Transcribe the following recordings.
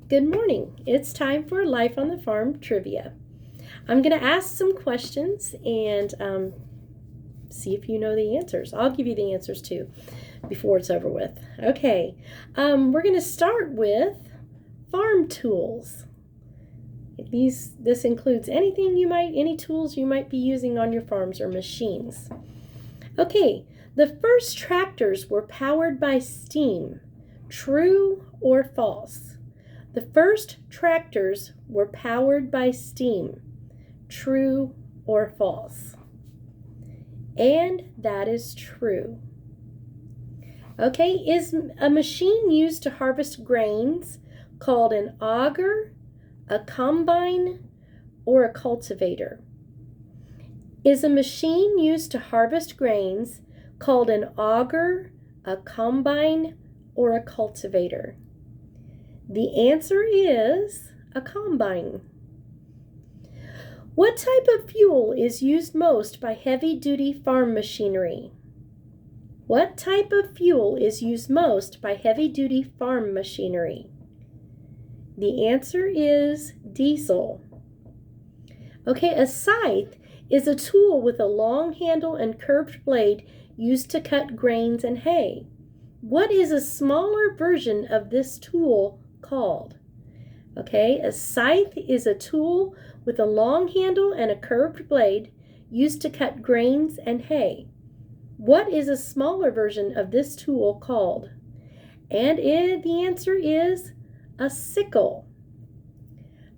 Good morning. It's time for Life on the Farm trivia. I'm going to ask some questions and see if you know the answers. I'll give you the answers too before it's over with. Okay, we're going to start with farm tools. This includes any tools you might be using on your farms or machines. Okay, the first tractors were powered by steam. True or false? The first tractors were powered by steam. True or false? And that is true. Okay, is a machine used to harvest grains called an auger, a combine, or a cultivator? Is a machine used to harvest grains called an auger, a combine, or a cultivator? The answer is a combine. What type of fuel is used most by heavy-duty farm machinery? What type of fuel is used most by heavy-duty farm machinery? The answer is diesel. Okay, a scythe is a tool with a long handle and curved blade used to cut grains and hay. What is a smaller version of this tool called? Okay, a scythe is a tool with a long handle and a curved blade used to cut grains and hay. What is a smaller version of this tool called? And the answer is a sickle.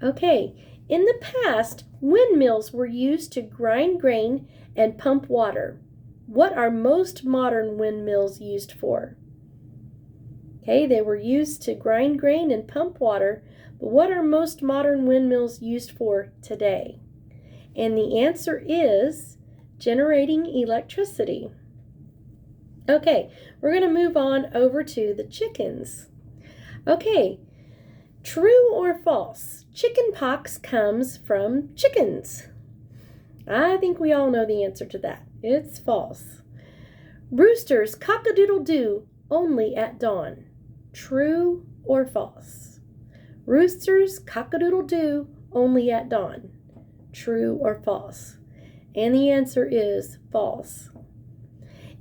Okay, in the past, windmills were used to grind grain and pump water. What are most modern windmills used for? Okay, they were used to grind grain and pump water, but what are most modern windmills used for today? And the answer is generating electricity. Okay, we're going to move on over to the chickens. Okay, true or false? Chicken pox comes from chickens. I think we all know the answer to that. It's false. Roosters cock-a-doodle-doo only at dawn. True or false? Roosters cock-a-doodle-doo only at dawn. True or false? And the answer is false.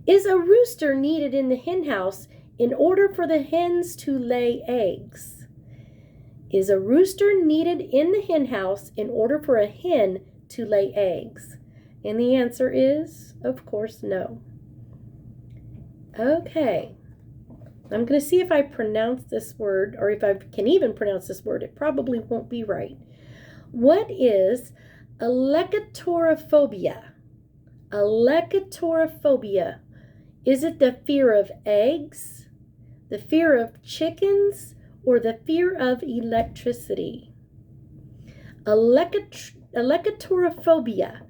Is a rooster needed in the hen house in order for the hens to lay eggs? Is a rooster needed in the hen house in order for a hen to lay eggs? And the answer is, of course, no. Okay. I'm going to see if I pronounce this word, or if I can even pronounce this word. It probably won't be right. What is electorophobia? Electorophobia. Is it the fear of eggs, the fear of chickens, or the fear of electricity? Electorophobia.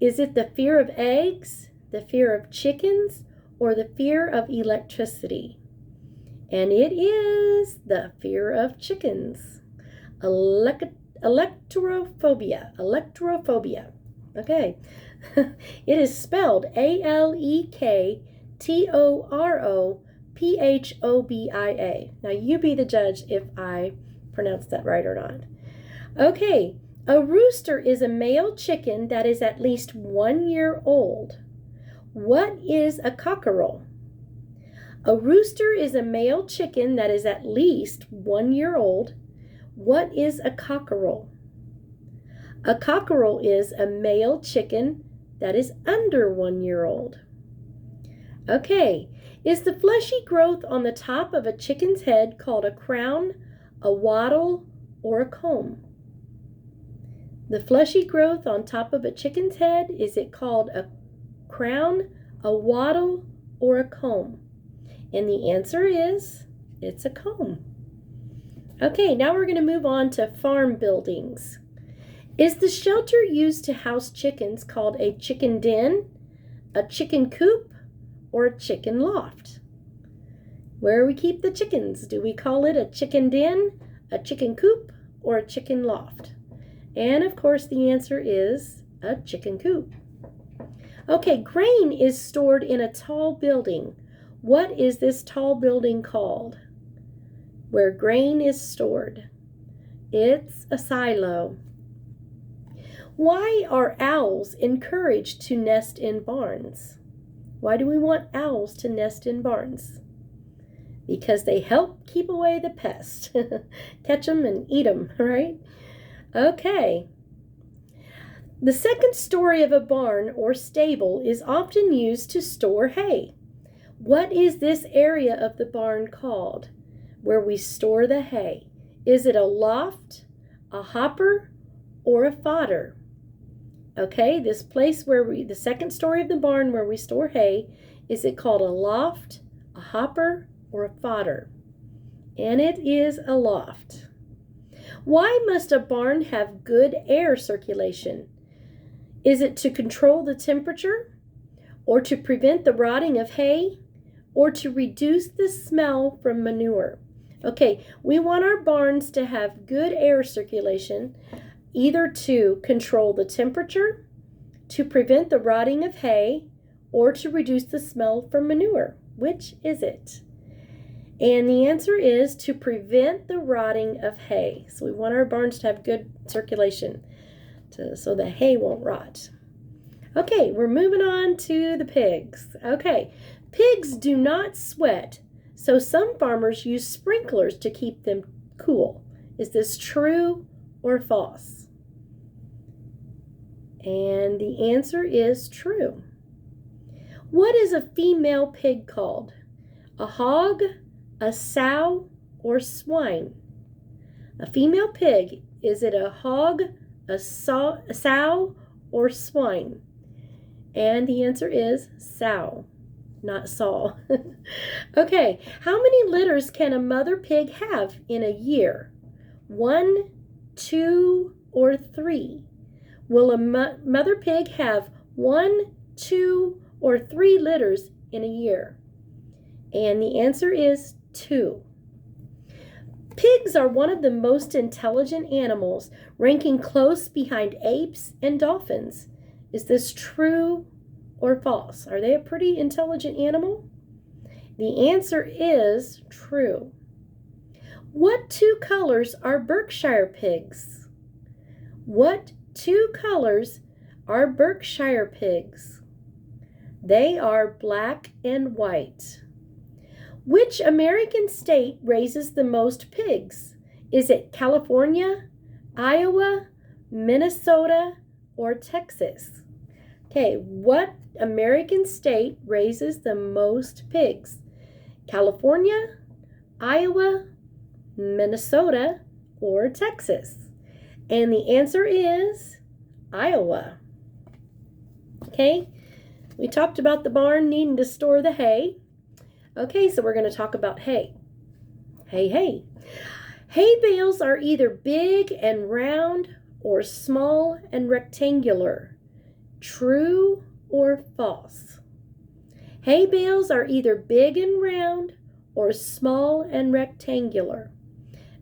Is it the fear of eggs, the fear of chickens, or the fear of electricity? And it is the fear of chickens. Electorophobia. Electorophobia. Okay. It is spelled Alektorophobia. Now you be the judge if I pronounce that right or not. Okay. A rooster is a male chicken that is at least 1 year old. What is a cockerel? A rooster is a male chicken that is at least 1 year old. What is a cockerel? A cockerel is a male chicken that is under 1 year old. Okay, is the fleshy growth on the top of a chicken's head called a crown, a wattle, or a comb? The fleshy growth on top of a chicken's head, is it called a crown, a wattle, or a comb? And the answer is, it's a comb. Okay, now we're going to move on to farm buildings. Is the shelter used to house chickens called a chicken den, a chicken coop, or a chicken loft? Where we keep the chickens, do we call it a chicken den, a chicken coop, or a chicken loft? And of course the answer is a chicken coop. Okay, grain is stored in a tall building. What is this tall building called? Where grain is stored. It's a silo. Why are owls encouraged to nest in barns? Why do we want owls to nest in barns? Because they help keep away the pests. Catch them and eat them, right? Okay. The second story of a barn or stable is often used to store hay. What is this area of the barn called, where we store the hay? Is it a loft, a hopper, or a fodder? Okay, this place the second story of the barn where we store hay, is it called a loft, a hopper, or a fodder? And it is a loft. Why must a barn have good air circulation? Is it to control the temperature, or to prevent the rotting of hay, or to reduce the smell from manure? Okay, we want our barns to have good air circulation, either to control the temperature, to prevent the rotting of hay, or to reduce the smell from manure. Which is it? And the answer is to prevent the rotting of hay. So we want our barns to have good circulation so the hay won't rot. Okay, we're moving on to the pigs. Okay, pigs do not sweat, so some farmers use sprinklers to keep them cool. Is this true or false? And the answer is true. What is a female pig called? A hog, a sow, or swine? A female pig, is it a hog, a sow, or swine? And the answer is sow, not saw. Okay, how many litters can a mother pig have in a year? 1, 2, or 3? Will a mother pig have 1, 2, or 3 litters in a year? And the answer is 2. Pigs are one of the most intelligent animals, ranking close behind apes and dolphins. Is this true or false? Are they a pretty intelligent animal? The answer is true. What 2 colors are Berkshire pigs? What 2 colors are Berkshire pigs? They are black and white. Which American state raises the most pigs? Is it California, Iowa, Minnesota, or Texas? Okay, what American state raises the most pigs? California, Iowa, Minnesota, or Texas? And the answer is Iowa. Okay, we talked about the barn needing to store the hay. Okay, so we're going to talk about hay. Hay. Hay bales are either big and round or small and rectangular. True or false? Hay bales are either big and round or small and rectangular.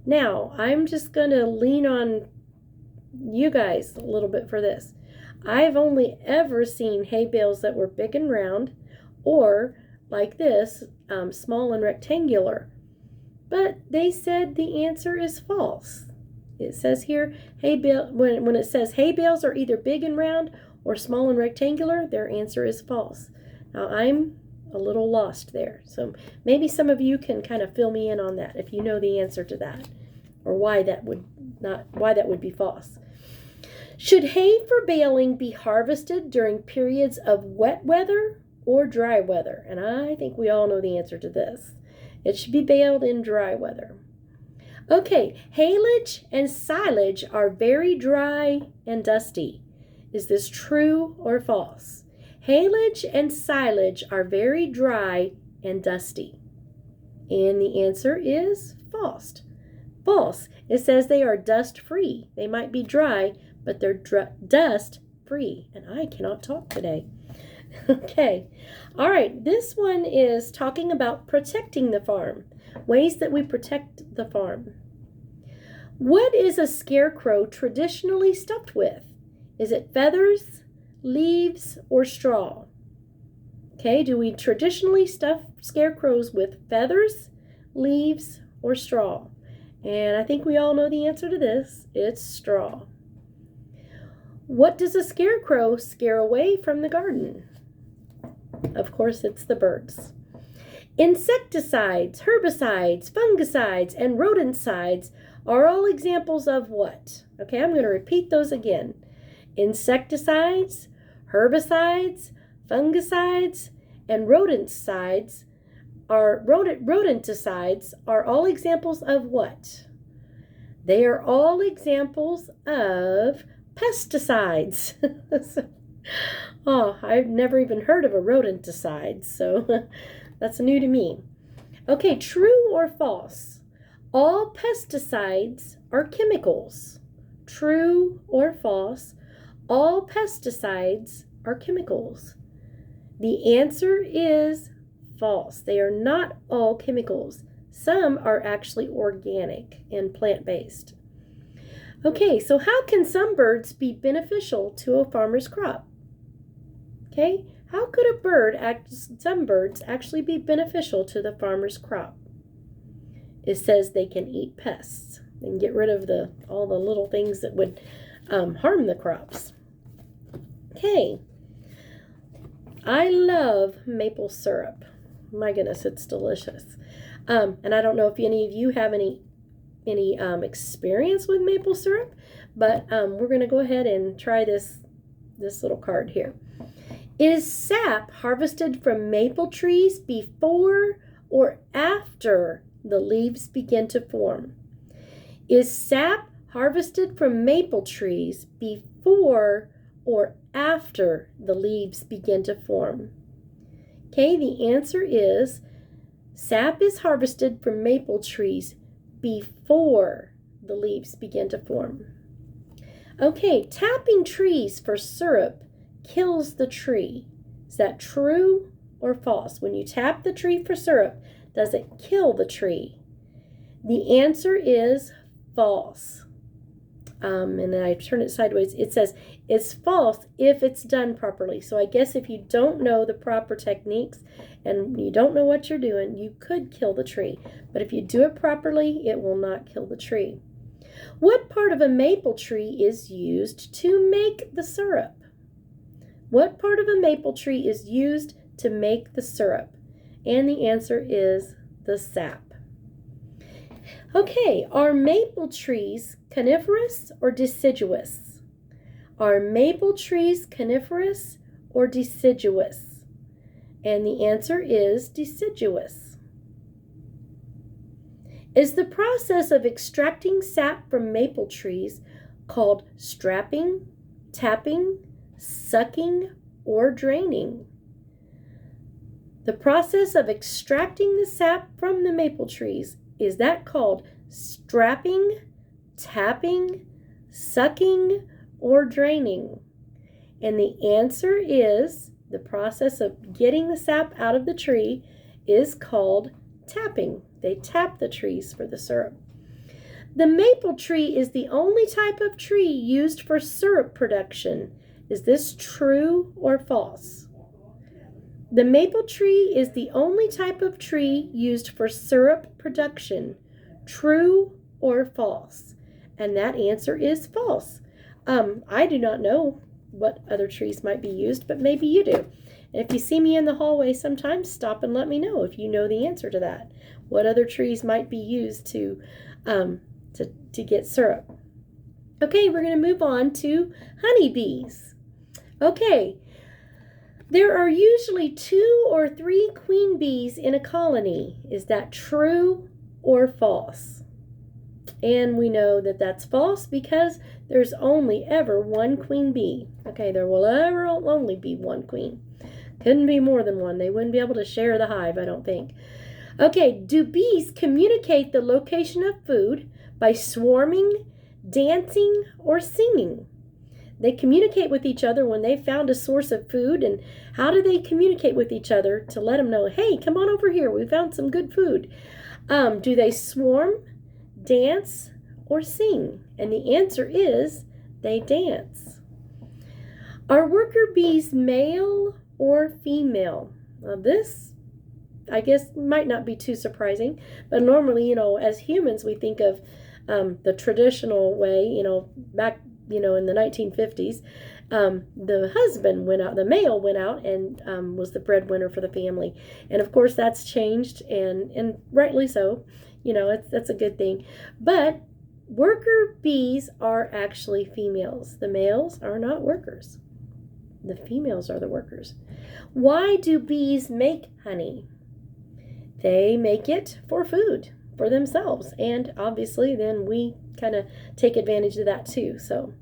Now, I'm just going to lean on you guys a little bit for this. I've only ever seen hay bales that were big and round, or like this, small and rectangular. But they said the answer is false. It says here, when it says hay bales are either big and round or small and rectangular, their answer is false. Now I'm a little lost there. So maybe some of you can kind of fill me in on that if you know the answer to that, or why that would be false. Should hay for baling be harvested during periods of wet weather or dry weather? And I think we all know the answer to this. It should be baled in dry weather. Okay, haylage and silage are very dry and dusty. Is this true or false? Haylage and silage are very dry and dusty. And the answer is false. False. It says they are dust-free. They might be dry, but they're dust-free. And I cannot talk today. Okay. All right. This one is talking about protecting the farm. Ways that we protect the farm. What is a scarecrow traditionally stuffed with? Is it feathers, leaves, or straw? Okay. Do we traditionally stuff scarecrows with feathers, leaves, or straw? And I think we all know the answer to this. It's straw. What does a scarecrow scare away from the garden? Of course, it's the birds. Insecticides, herbicides, fungicides, and rodenticides are all examples of what? Okay, I'm going to repeat those again. Insecticides, herbicides, fungicides, and rodenticides are all examples of what? They are all examples of pesticides. Oh, I've never even heard of a rodenticide, so that's new to me. Okay, true or false? All pesticides are chemicals. True or false? All pesticides are chemicals. The answer is false. They are not all chemicals. Some are actually organic and plant-based. Okay, so how can some birds be beneficial to a farmer's crop? Okay, how could some birds actually be beneficial to the farmer's crop? It says they can eat pests and get rid of all the little things that would harm the crops. Okay, I love maple syrup. My goodness, it's delicious. And I don't know if any of you have any experience with maple syrup, but we're going to go ahead and try this little card here. Is sap harvested from maple trees before or after the leaves begin to form? Is sap harvested from maple trees before or after the leaves begin to form? Okay, the answer is sap is harvested from maple trees before the leaves begin to form. Okay, tapping trees for syrup kills the tree. Is that true or false? When you tap the tree for syrup, does it kill the tree? The answer is false. And then I turn it sideways. It says it's false if it's done properly. So I guess if you don't know the proper techniques and you don't know what you're doing, you could kill the tree. But if you do it properly, it will not kill the tree. What part of a maple tree is used to make the syrup? What part of a maple tree is used to make the syrup? And the answer is the sap. Okay, are maple trees coniferous or deciduous? Are maple trees coniferous or deciduous? And the answer is deciduous. Is the process of extracting sap from maple trees called strapping, tapping, sucking, or draining? The process of extracting the sap from the maple trees, is that called strapping, tapping, sucking, or draining? And the answer is the process of getting the sap out of the tree is called tapping. They tap the trees for the syrup. The maple tree is the only type of tree used for syrup production. Is this true or false? The maple tree is the only type of tree used for syrup production. True or false? And that answer is false. I do not know what other trees might be used, but maybe you do. And if you see me in the hallway sometimes, stop and let me know if you know the answer to that. What other trees might be used to get syrup? Okay, we're going to move on to honeybees. Okay, there are usually 2 or 3 queen bees in a colony. Is that true or false? And we know that that's false because there's only ever one queen bee. Okay, there will ever only be one queen. Couldn't be more than one. They wouldn't be able to share the hive, I don't think. Okay, do bees communicate the location of food by swarming, dancing, or singing? They communicate with each other when they've found a source of food. And how do they communicate with each other to let them know, hey, come on over here, we found some good food? Do they swarm, dance, or sing? And the answer is they dance. Are worker bees male or female? Now this I guess might not be too surprising, but normally, as humans, we think of the traditional way, back, in the 1950s. The husband went out, the male went out and was the breadwinner for the family. And of course, that's changed, and rightly so. That's a good thing. But worker bees are actually females. The males are not workers. The females are the workers. Why do bees make honey? They make it for food, for themselves. And obviously, then we kind of take advantage of that too. So,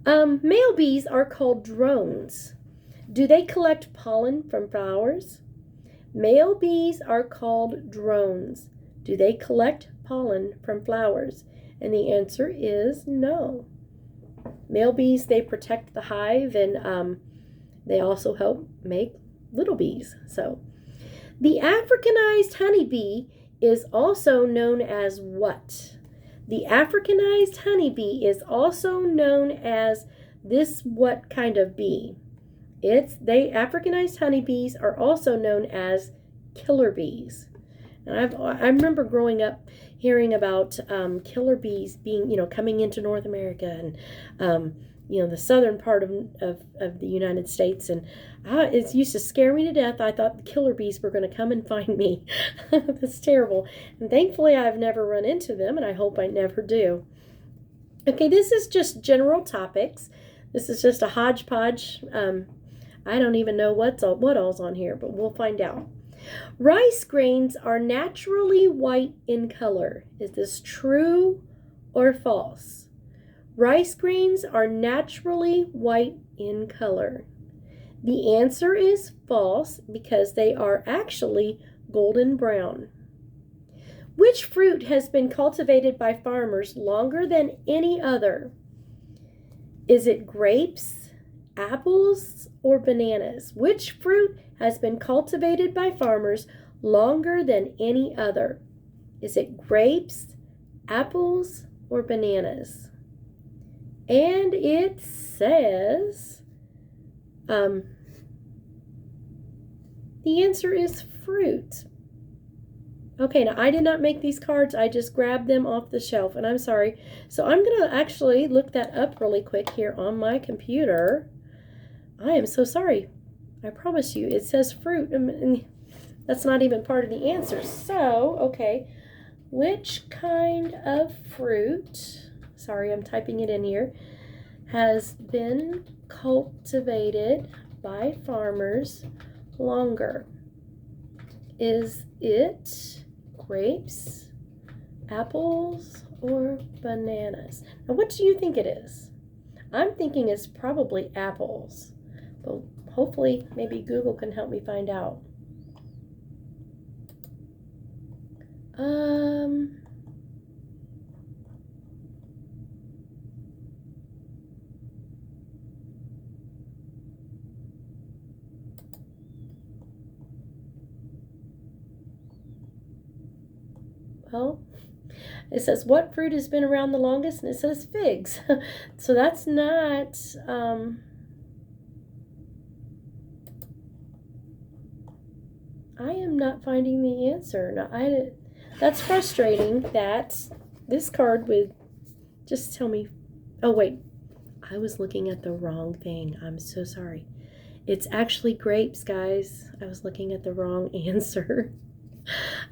male bees are called drones. Do they collect pollen from flowers? Male bees are called drones. Do they collect pollen from flowers? And the answer is no. Male bees, they protect the hive, and they also help make little bees. So, the Africanized honeybee is also known as what? The Africanized honeybee is also known as this what kind of bee? Africanized honeybees are also known as killer bees. And I remember growing up hearing about killer bees being, coming into North America and, the southern part of the United States. And it used to scare me to death. I thought the killer bees were going to come and find me. That's terrible. And thankfully, I've never run into them, and I hope I never do. Okay, this is just general topics. This is just a hodgepodge. I don't even know what all's on here, but we'll find out. Rice grains are naturally white in color. Is this true or false? Rice grains are naturally white in color. The answer is false because they are actually golden brown. Which fruit has been cultivated by farmers longer than any other? Is it grapes, apples, or bananas? Which fruit has been cultivated by farmers longer than any other? Is it grapes, apples, or bananas? And it says the answer is fruit. Okay, now I did not make these cards. I just grabbed them off the shelf, and I'm sorry. So I'm going to actually look that up really quick here on my computer. I am so sorry. I promise you, it says fruit, and that's not even part of the answer. So, okay, which kind of fruit, sorry, I'm typing it in here, has been cultivated by farmers longer? Is it grapes, apples, or bananas? Now, what do you think it is? I'm thinking it's probably apples, but hopefully maybe Google can help me find out. Well, it says what fruit has been around the longest, and it says figs. So that's not I am not finding the answer. No, that's frustrating that this card would just tell me, oh wait, I was looking at the wrong thing. I'm so sorry. It's actually grapes, guys. I was looking at the wrong answer.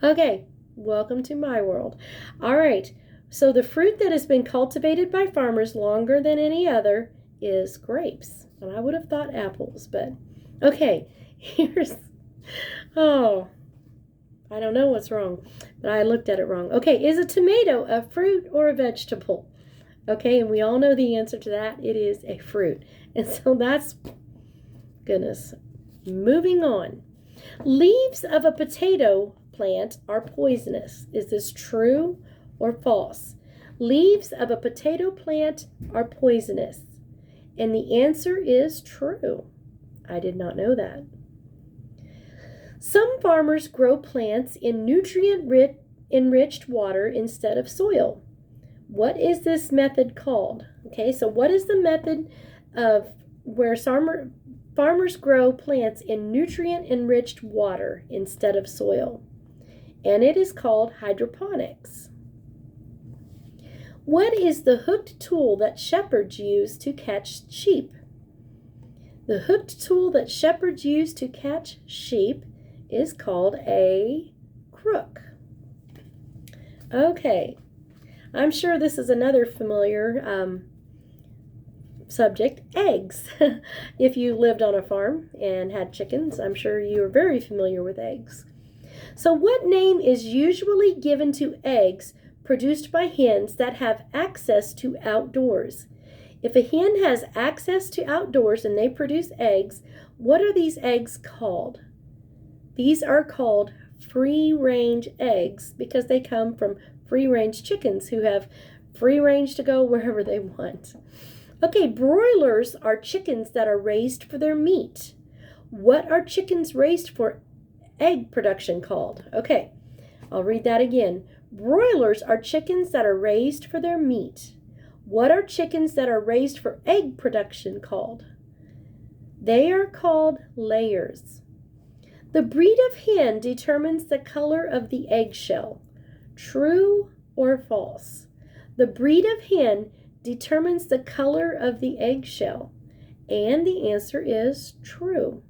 Okay, welcome to my world. All right, so the fruit that has been cultivated by farmers longer than any other is grapes. And I would have thought apples, but okay, oh, I don't know what's wrong, but I looked at it wrong. Okay, is a tomato a fruit or a vegetable? Okay, and we all know the answer to that. It is a fruit. And so that's, goodness, moving on. Leaves of a potato plant are poisonous. Is this true or false? Leaves of a potato plant are poisonous. And the answer is true. I did not know that. Some farmers grow plants in nutrient-enriched water instead of soil. What is this method called? Okay, so what is the method of where farmers grow plants in nutrient-enriched water instead of soil, and it is called hydroponics. What is the hooked tool that shepherds use to catch sheep? The hooked tool that shepherds use to catch sheep is called a crook. Okay, I'm sure this is another familiar subject, eggs. If you lived on a farm and had chickens, I'm sure you are very familiar with eggs. So what name is usually given to eggs produced by hens that have access to outdoors? If a hen has access to outdoors and they produce eggs, what are these eggs called? These are called free-range eggs because they come from free-range chickens who have free range to go wherever they want. Okay, broilers are chickens that are raised for their meat. What are chickens raised for egg production called? Okay, I'll read that again. Broilers are chickens that are raised for their meat. What are chickens that are raised for egg production called? They are called layers. The breed of hen determines the color of the eggshell. True or false? The breed of hen determines the color of the eggshell, and the answer is true.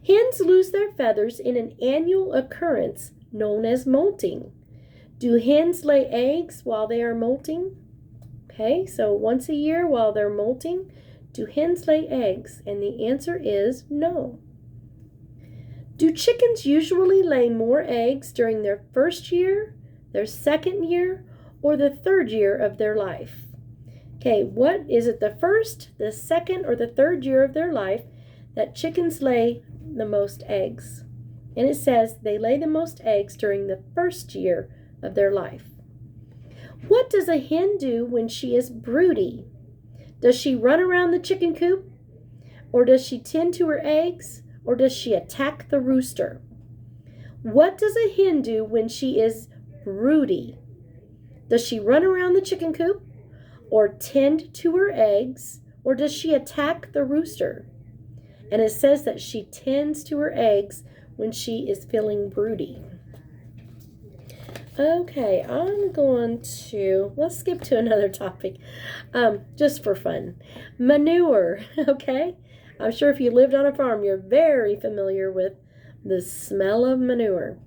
Hens lose their feathers in an annual occurrence known as molting. Do hens lay eggs while they are molting? Okay, so once a year while they're molting, do hens lay eggs? And the answer is no. Do chickens usually lay more eggs during their first year, their second year, or the third year of their life? Okay, what is it, the first, the second, or the third year of their life that chickens lay the most eggs? And it says they lay the most eggs during the first year of their life. What does a hen do when she is broody? Does she run around the chicken coop? Or does she tend to her eggs? Or does she attack the rooster? What does a hen do when she is broody? Does she run around the chicken coop? Or tend to her eggs? Or does she attack the rooster? And it says that she tends to her eggs when she is feeling broody. Okay, let's skip to another topic, just for fun. Manure, okay? I'm sure if you lived on a farm, you're very familiar with the smell of manure.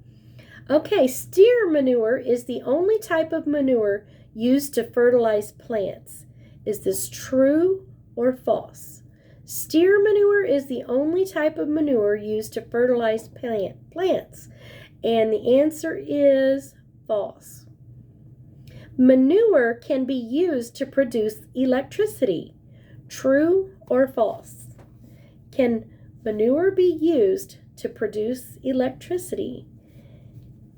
Okay, steer manure is the only type of manure used to fertilize plants. Is this true or false? Steer manure is the only type of manure used to fertilize plants. And the answer is false. Manure can be used to produce electricity. True or false? Can manure be used to produce electricity?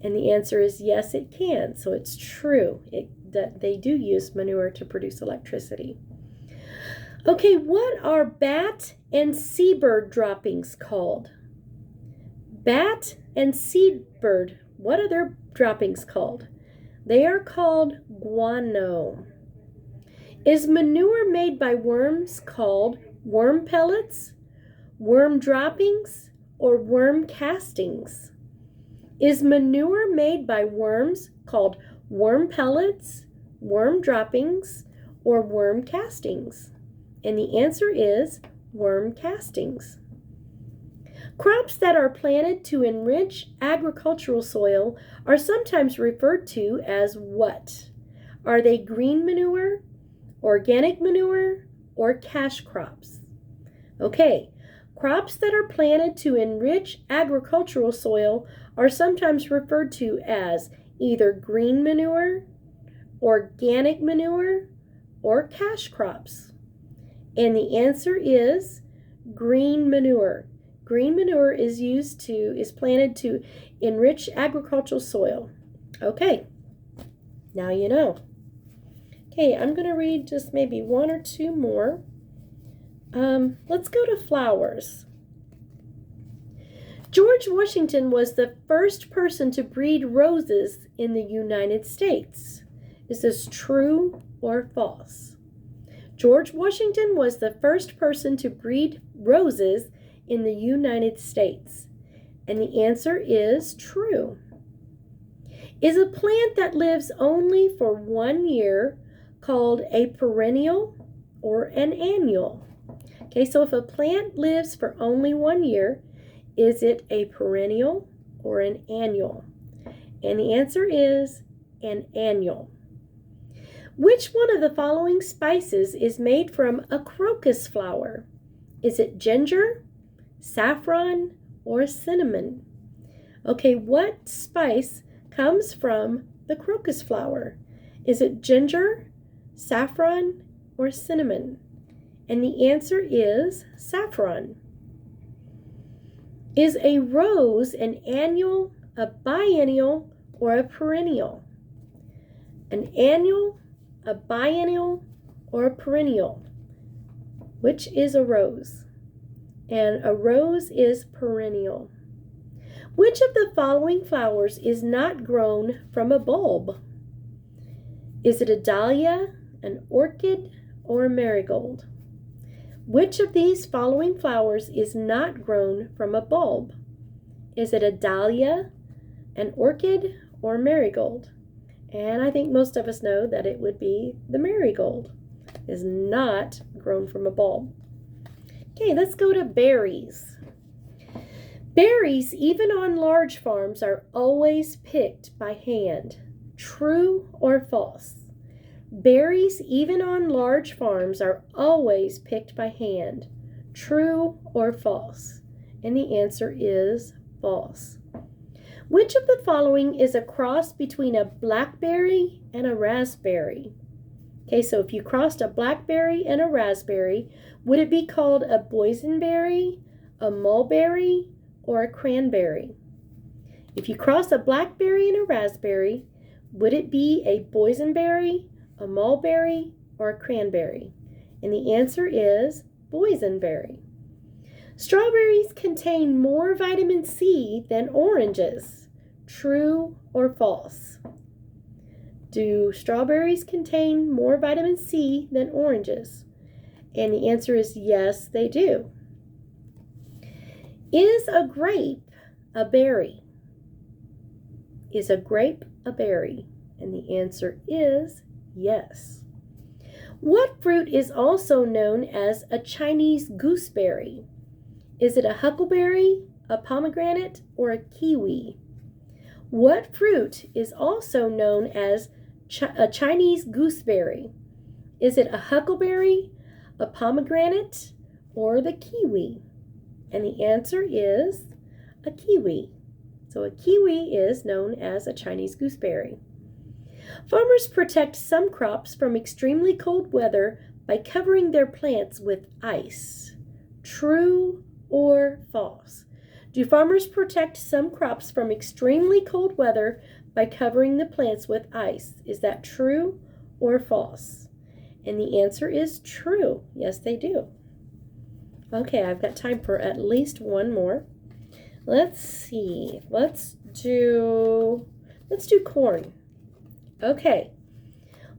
And the answer is yes, it can. So it's true that they do use manure to produce electricity. Okay, what are bat and seabird droppings called? Bat and seabird, what are their droppings called? They are called guano. Is manure made by worms called worm pellets, worm droppings, or worm castings? Is manure made by worms called worm pellets, worm droppings, or worm castings? And the answer is worm castings. Crops that are planted to enrich agricultural soil are sometimes referred to as what? Are they green manure, organic manure, or cash crops? Okay, crops that are planted to enrich agricultural soil are sometimes referred to as either green manure, organic manure, or cash crops. And the answer is green manure. Green manure is planted to enrich agricultural soil. Okay, now you know. Okay, I'm going to read just maybe one or two more. Let's go to flowers. George Washington was the first person to breed roses in the United States. Is this true or false? George Washington was the first person to breed roses in the United States. And the answer is true. Is a plant that lives only for 1 year called a perennial or an annual? Okay, so if a plant lives for only 1 year, is it a perennial or an annual? And the answer is an annual. Which one of the following spices is made from a crocus flower? Is it ginger, saffron, or cinnamon? Okay, what spice comes from the crocus flower? Is it ginger, saffron, or cinnamon? And the answer is saffron. Is a rose an annual, a biennial, or a perennial? An annual, a biennial, or a perennial? Which is a rose? And a rose is perennial. Which of the following flowers is not grown from a bulb? Is it a dahlia, an orchid, or a marigold? Which of these following flowers is not grown from a bulb? Is it a dahlia, an orchid, or marigold? And I think most of us know that it would be the marigold. It is not grown from a bulb. Okay, let's go to berries. Berries, even on large farms, are always picked by hand. True or false? Berries, even on large farms, are always picked by hand. True or false? And the answer is false. Which of the following is a cross between a blackberry and a raspberry? Okay, so if you crossed a blackberry and a raspberry, would it be called a boysenberry, a mulberry, or a cranberry? If you cross a blackberry and a raspberry, would it be a boysenberry, a mulberry, or a cranberry? And the answer is boysenberry. Strawberries contain more vitamin C than oranges. True or false? Do strawberries contain more vitamin C than oranges? And the answer is yes, they do. Is a grape a berry? Is a grape a berry? And the answer is yes. What fruit is also known as a Chinese gooseberry? Is it a huckleberry, a pomegranate, or a kiwi? What fruit is also known as a Chinese gooseberry? Is it a huckleberry, a pomegranate, or the kiwi? And the answer is a kiwi. So a kiwi is known as a Chinese gooseberry. Farmers protect some crops from extremely cold weather by covering their plants with ice. True or false? Do farmers protect some crops from extremely cold weather by covering the plants with ice? Is that true or false? And the answer is true. Yes, they do. Okay, I've got time for at least one more. Let's see. Let's do corn. Okay.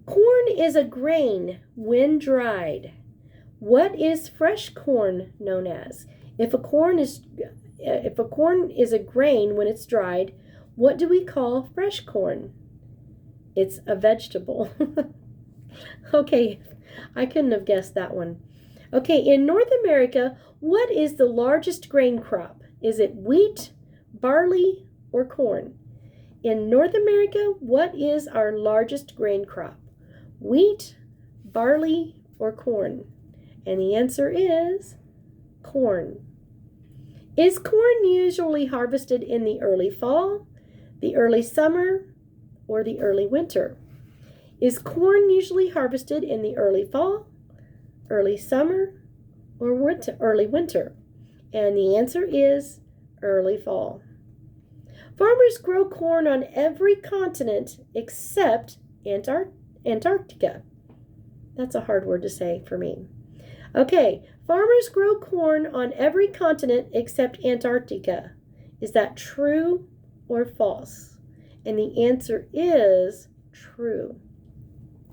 Corn is a grain when dried. What is fresh corn known as? If a corn is a grain when it's dried, what do we call fresh corn? It's a vegetable. Okay, I couldn't have guessed that one. Okay, in North America, what is the largest grain crop? Is it wheat, barley, or corn? In North America, what is our largest grain crop? Wheat, barley, or corn? And the answer is corn. Is corn usually harvested in the early fall, the early summer, or the early winter? Is corn usually harvested in the early fall, early summer, or early winter? And the answer is early fall. Farmers grow corn on every continent except Antarctica. That's a hard word to say for me. Okay, farmers grow corn on every continent except Antarctica. Is that true or false? And the answer is true.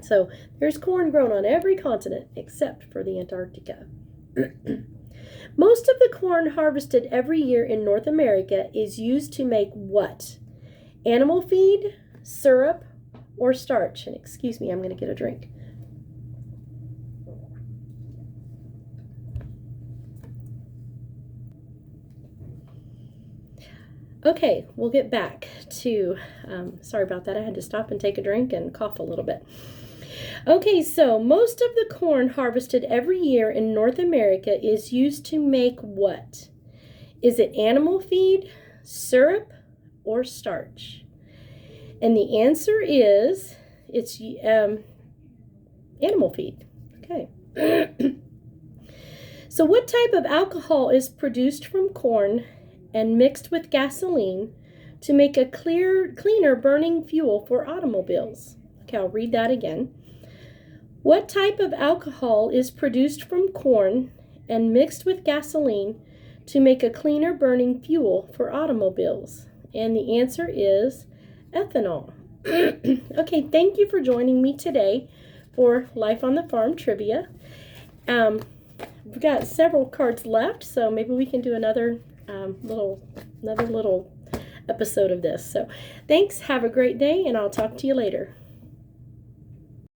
So there's corn grown on every continent except for the Antarctica. Most of the corn harvested every year in North America is used to make what? Animal feed, syrup, or starch? And excuse me, I'm going to get a drink. Okay, we'll get back to, sorry about that, I had to stop and take a drink and cough a little bit. Okay, so most of the corn harvested every year in North America is used to make what? Is it animal feed, syrup, or starch? And the answer is, it's animal feed. Okay. So what type of alcohol is produced from corn and mixed with gasoline to make a cleaner burning fuel for automobiles? Okay, I'll read that again. What type of alcohol is produced from corn and mixed with gasoline to make a cleaner burning fuel for automobiles? And the answer is ethanol. Okay, thank you for joining me today for Life on the Farm Trivia. We've got several cards left, so maybe we can do another little episode of this. So thanks, have a great day, and I'll talk to you later.